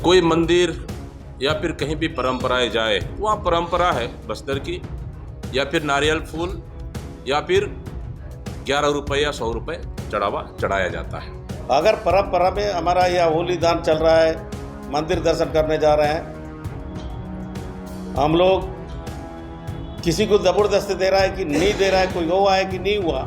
कोई मंदिर या फिर कहीं भी परंपराएं जाए, वहाँ परंपरा है बस्तर की, या फिर नारियल फूल या फिर 11 रुपये या 100 रुपये चढ़ावा चढ़ाया जाता है। अगर परंपरा में हमारा यह होली दान चल रहा है, मंदिर दर्शन करने जा रहे हैं, हम लोग किसी को जबरदस्ती दे रहा है कि नहीं दे रहा है, कोई हुआ है कि नहीं हुआ।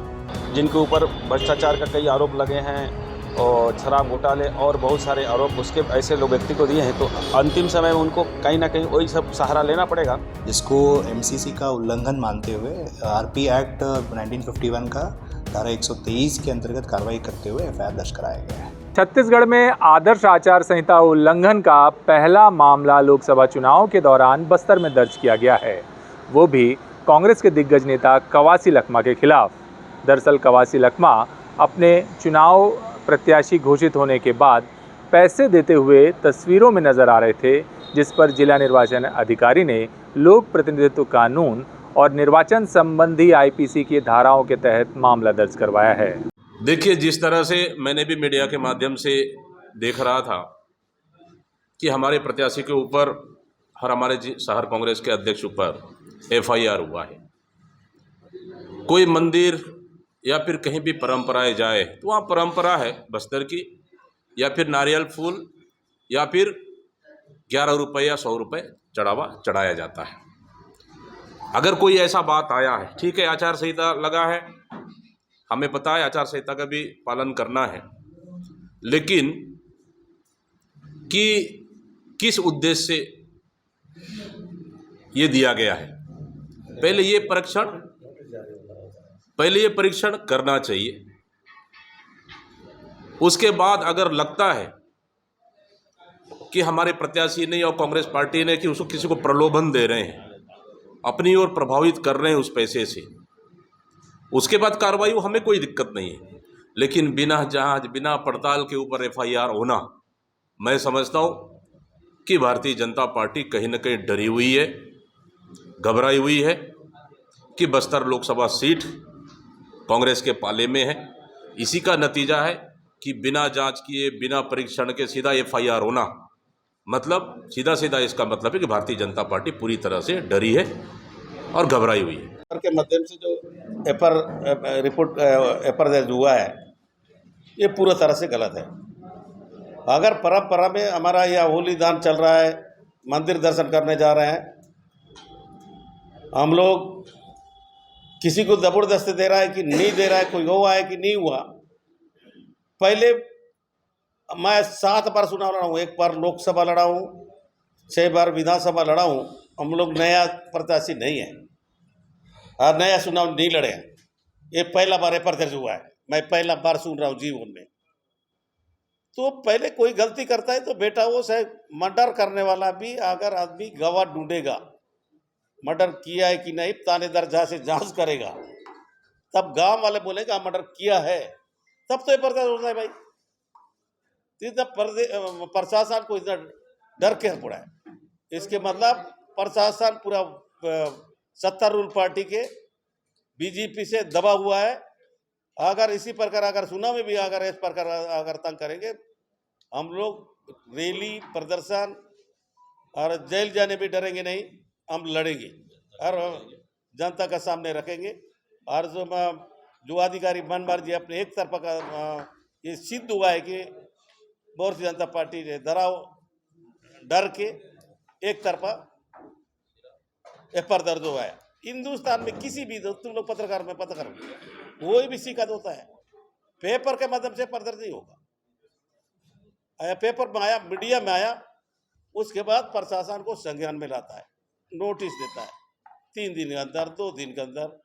जिनके ऊपर भ्रष्टाचार का कई आरोप लगे हैं और शराब घोटाले और बहुत सारे आरोप उसके ऐसे लोग व्यक्ति को दिए हैं, तो अंतिम समय में उनको कहीं ना कहीं वही सब सहारा लेना पड़ेगा। जिसको एमसीसी का उल्लंघन मानते हुए आरपी एक्ट 1951 का धारा 123 के अंतर्गत कार्रवाई करते हुए एफआईआर दर्ज कराया गया है। छत्तीसगढ़ में आदर्श आचार संहिता उल्लंघन का पहला मामला लोकसभा चुनाव के दौरान बस्तर में दर्ज किया गया है, वो भी कांग्रेस के दिग्गज नेता कवासी लखमा के खिलाफ। दरअसल कवासी लखमा अपने चुनाव प्रत्याशी घोषित होने के बाद पैसे देते हुए तस्वीरों में नजर आ रहे थे, जिस पर जिला निर्वाचन अधिकारी ने लोक प्रतिनिधित्व कानून और निर्वाचन संबंधी आईपीसी की धाराओं के तहत मामला दर्ज करवाया है। देखिए, जिस तरह से मैंने भी मीडिया के माध्यम से देख रहा था कि हमारे प्रत्याशी के ऊपर और हमारे शहर कांग्रेस के अध्यक्ष ऊपर एफआईआर हुआ है। कोई मंदिर या फिर कहीं भी परंपराएं जाए, तो वहाँ परंपरा है बस्तर की, या फिर नारियल फूल या फिर 11 रुपये या 100 रुपये चढ़ावा चढ़ाया जाता है। अगर कोई ऐसा बात आया है, ठीक है, आचार संहिता लगा है, हमें पता है आचार संहिता का भी पालन करना है, लेकिन कि किस उद्देश्य से ये दिया गया है, पहले ये परीक्षण करना चाहिए। उसके बाद अगर लगता है कि हमारे प्रत्याशी ने और कांग्रेस पार्टी ने कि उसको किसी को प्रलोभन दे रहे हैं, अपनी ओर प्रभावित कर रहे हैं उस पैसे से, उसके बाद कार्रवाई हो, हमें कोई दिक्कत नहीं है। लेकिन बिना जांच बिना पड़ताल के ऊपर एफआईआर होना, मैं समझता हूँ कि भारतीय जनता पार्टी कहीं ना कहीं डरी हुई है, घबराई हुई है कि बस्तर लोकसभा सीट कांग्रेस के पाले में है। इसी का नतीजा है कि बिना जांच किए बिना परीक्षण के सीधा एफआईआर होना, मतलब सीधा इसका मतलब है कि भारतीय जनता पार्टी पूरी तरह से डरी है और घबराई हुई है। के माध्यम से जो एफआईआर दर्ज हुआ है, ये पूरा तरह से गलत है। अगर परंपरा में हमारा यह होली दान चल रहा है, मंदिर दर्शन करने जा रहे हैं, हम लोग किसी को जबरदस्ती दे रहा है कि नहीं दे रहा है, कोई हुआ है कि नहीं हुआ। पहले मैं 7 बार चुनाव लड़ा हूँ, 1 बार लोकसभा लड़ा हूँ, 6 बार विधानसभा लड़ा हूँ। हम लोग नया प्रत्याशी नहीं है और नया चुनाव नहीं लड़े हैं। ये पहला बार एफआईआर दर्ज हुआ है, मैं पहला बार सुन रहा हूँ जीवन में। तो पहले कोई गलती करता है तो बेटा वो शायद मर्डर करने वाला भी, अगर आदमी गवाह ढूंढेगा, मर्डर किया है कि नहीं, थानेदार जहाँ से जांच करेगा, तब गांव वाले बोलेगा मर्डर किया है, तब तो ये पर्दा होता है भाई। प्रशासन को इतना डर क्यों पड़ा है? इसके मतलब प्रशासन पूरा सत्तारूढ़ पार्टी के बीजेपी से दबा हुआ है। अगर इसी प्रकार अगर चुनाव में भी अगर इस प्रकार अगर तंग करेंगे, हम लोग रैली प्रदर्शन और जेल जाने भी डरेंगे नहीं, हम लड़ेंगे और जनता का सामने रखेंगे। और जो अधिकारी मनमार जी अपने एक तरफा का ये सिद्ध हुआ है कि भारतीय जनता पार्टी ने डर के एक तरफा एफआईआर दर्ज हुआ है। हिंदुस्तान में किसी भी, तुम लोग पत्रकार में पत्रकार कोई भी शिकायत होता है, पेपर के माध्यम से दर्ज नहीं होगा। पेपर में आया, मीडिया में आया, उसके बाद प्रशासन को संज्ञान में लाता है, नोटिस देता है 3 दिन के अंदर, 2 दिन के अंदर।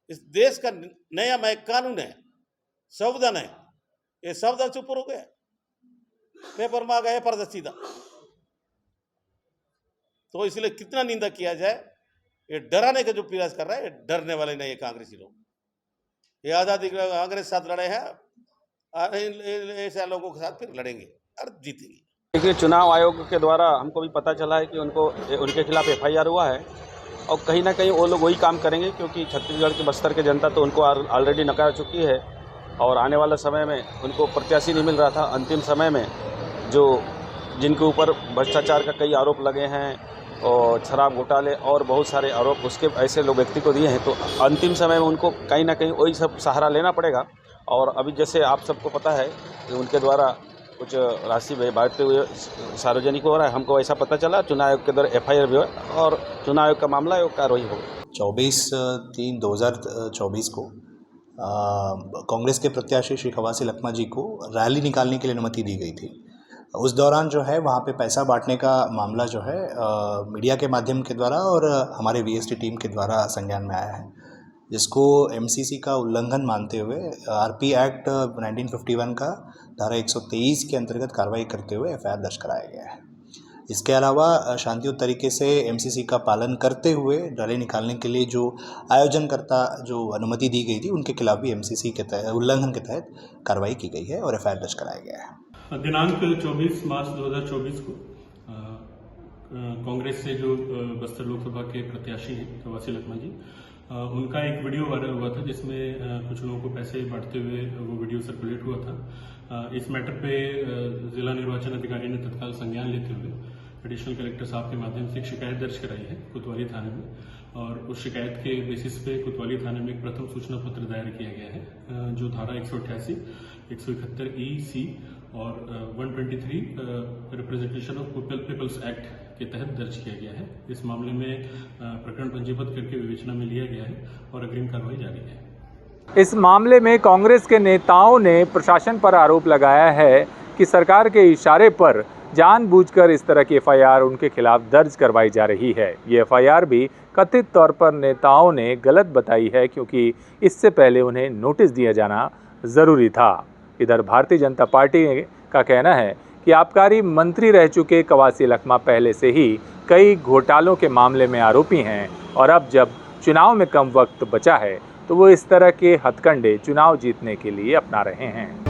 इस देश का नया कानून है, संविधान है, ये संविधान से ऊपर हो गया। पेपर में आ गया पर सीधा, तो इसलिए कितना निंदा किया जाए, ये डराने का जो प्रयास कर रहा है, ये डरने वाले नहीं है कांग्रेसी लोग। ये आजादी कांग्रेस साथ लड़े हैं, ऐसे लोगों के साथ फिर लड़ेंगे और जीतेंगे। देखिए, चुनाव आयोग के द्वारा हमको भी पता चला है कि उनके खिलाफ एफआईआर हुआ है और कहीं ना कहीं वो लोग वही काम करेंगे, क्योंकि छत्तीसगढ़ की बस्तर की जनता तो उनको ऑलरेडी नकार चुकी है और आने वाले समय में उनको प्रत्याशी नहीं मिल रहा था। अंतिम समय में जो जिनके ऊपर भ्रष्टाचार का कई आरोप लगे हैं और शराब घोटाले और बहुत सारे आरोप उसके ऐसे लोग व्यक्ति को दिए हैं, तो अंतिम समय में उनको कहीं ना कहीं वही सब सहारा लेना पड़ेगा। और अभी जैसे आप सबको पता है कि उनके द्वारा कुछ राशि बांटते हुए सार्वजनिक हो रहा है, हमको ऐसा पता चला। चुनाव आयोग के द्वारा FIR भी हुआ और चुनाव आयोग का मामला है, कार्रवाई होगी। 24/3/2024 को कांग्रेस के प्रत्याशी श्री कवासी लखमा जी को रैली निकालने के लिए अनुमति दी गई थी। उस दौरान जो है वहाँ पे पैसा बांटने का मामला जो है मीडिया के माध्यम के द्वारा और हमारे VST टीम के द्वारा संज्ञान में आया है, जिसको MCC का उल्लंघन मानते हुए RP एक्ट 1951 का धारा 123 के अंतर्गत कार्रवाई करते हुए FIR दर्ज कराया गया है। इसके अलावा शांतियुत तरीके से MCC का पालन करते हुए रैली निकालने के लिए जो आयोजनकर्ता जो अनुमति दी गई थी उनके खिलाफ भी MCC के तहत उल्लंघन के तहत कार्रवाई की गई है और FIR दर्ज कराया गया है। दिनांक 24 मार्च 2024 को कांग्रेस से जो बस्तर लोकसभा के प्रत्याशी हैं कवासी लखमा जी, उनका एक वीडियो वायरल हुआ था जिसमें कुछ लोगों को पैसे बांटते हुए वो वीडियो सर्कुलेट हुआ था। इस मैटर पे जिला निर्वाचन अधिकारी ने तत्काल संज्ञान लेते हुए एडिशनल कलेक्टर साहब के माध्यम से एक शिकायत दर्ज कराई है कोतवाली थाने में, और उस शिकायत के बेसिस पे कोतवाली थाने में एक प्रथम सूचना पत्र दायर किया गया है, जो धारा 188, 171 EC और 123 रिप्रेजेंटेशन ऑफ पीपल्स एक्ट के तहत दर्ज किया गया है। इस मामले में प्रकरण पंजीबद्ध करके विवेचना में लिया गया है और अग्रिम कार्रवाई जारी है। इस मामले में कांग्रेस के नेताओं ने प्रशासन पर आरोप लगाया है कि सरकार के इशारे पर जानबूझकर इस तरह की FIR उनके खिलाफ दर्ज करवाई जा रही है। ये FIR भी कथित तौर पर नेताओं ने गलत बताई है, क्योंकि इससे पहले उन्हें नोटिस दिया जाना ज़रूरी था। इधर भारतीय जनता पार्टी का कहना है कि आबकारी मंत्री रह चुके कवासी लखमा पहले से ही कई घोटालों के मामले में आरोपी हैं, और अब जब चुनाव में कम वक्त बचा है तो वो इस तरह के हथकंडे चुनाव जीतने के लिए अपना रहे हैं।